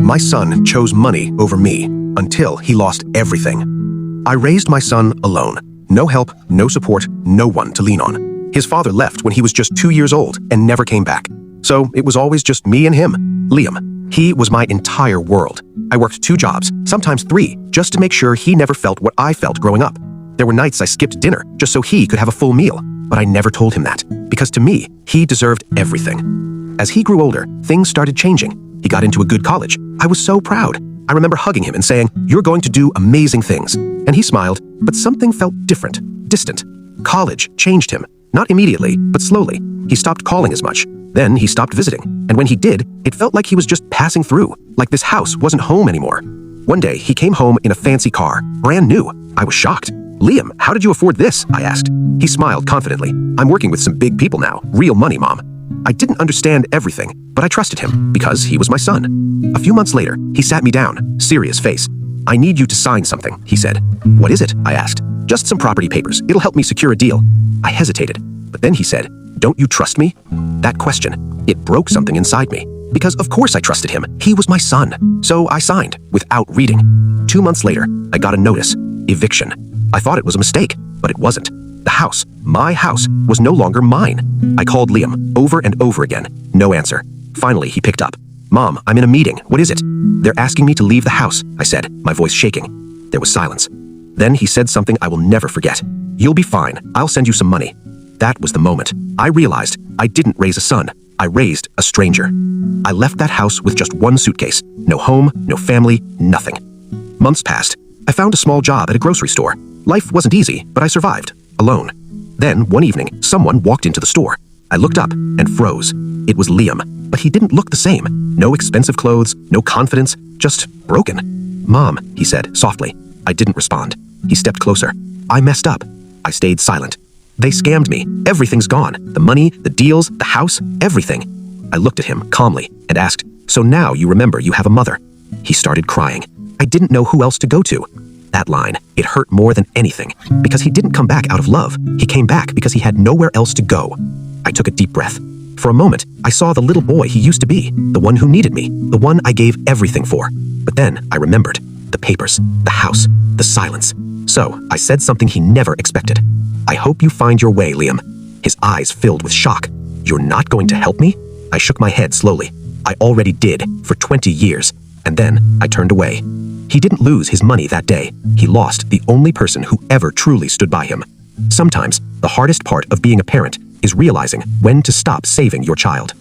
My son chose money over me until he lost everything. I raised my son alone. No help, no support, no one to lean on. His father left when he was just 2 years old and never came back. So it was always just me and him, Liam. He was my entire world. I worked 2 jobs, sometimes 3, just to make sure he never felt what I felt growing up. There were nights I skipped dinner just so he could have a full meal, but I never told him that, because to me, he deserved everything. As he grew older, things started changing. He got into a good college. I was so proud. I remember hugging him and saying, "You're going to do amazing things." And he smiled, but something felt different, distant. College changed him. Not immediately, but slowly. He stopped calling as much. Then he stopped visiting. And when he did, it felt like he was just passing through, like this house wasn't home anymore. One day, he came home in a fancy car, brand new. I was shocked. "Liam, how did you afford this?" I asked. He smiled confidently. "I'm working with some big people now. Real money, Mom." I didn't understand everything, but I trusted him because he was my son. A few months later, he sat me down, serious face. "I need you to sign something," he said. "What is it?" I asked. "Just some property papers. It'll help me secure a deal." I hesitated, but then he said, "Don't you trust me?" That question, it broke something inside me. Because of course I trusted him. He was my son. So I signed, without reading. 2 months later, I got a notice. Eviction. I thought it was a mistake, but it wasn't. The house, my house, was no longer mine. I called Liam over and over again. No answer. Finally, he picked up. "Mom, I'm in a meeting. What is it?" "They're asking me to leave the house," I said, my voice shaking. There was silence. Then he said something I will never forget. "You'll be fine. I'll send you some money." That was the moment. I realized I didn't raise a son. I raised a stranger. I left that house with just 1 suitcase. No home, no family, nothing. Months passed. I found a small job at a grocery store. Life wasn't easy, but I survived. Alone. Then, one evening, someone walked into the store. I looked up and froze. It was Liam, but he didn't look the same. No expensive clothes, no confidence, just broken. "Mom," he said softly. I didn't respond. He stepped closer. "I messed up." I stayed silent. "They scammed me. Everything's gone. The money, the deals, the house, everything." I looked at him calmly and asked, "So now you remember you have a mother?" He started crying. I didn't know who else to go to. That line, it hurt more than anything, because he didn't come back out of love. He came back because he had nowhere else to go. I took a deep breath. For a moment, I saw the little boy he used to be, the one who needed me, the one I gave everything for. But then I remembered. The papers, the house, the silence. So I said something he never expected. "I hope you find your way, Liam." His eyes filled with shock. "You're not going to help me?" I shook my head slowly. I already did, for 20 years. And then I turned away. He didn't lose his money that day. He lost the only person who ever truly stood by him. Sometimes, the hardest part of being a parent is realizing when to stop saving your child.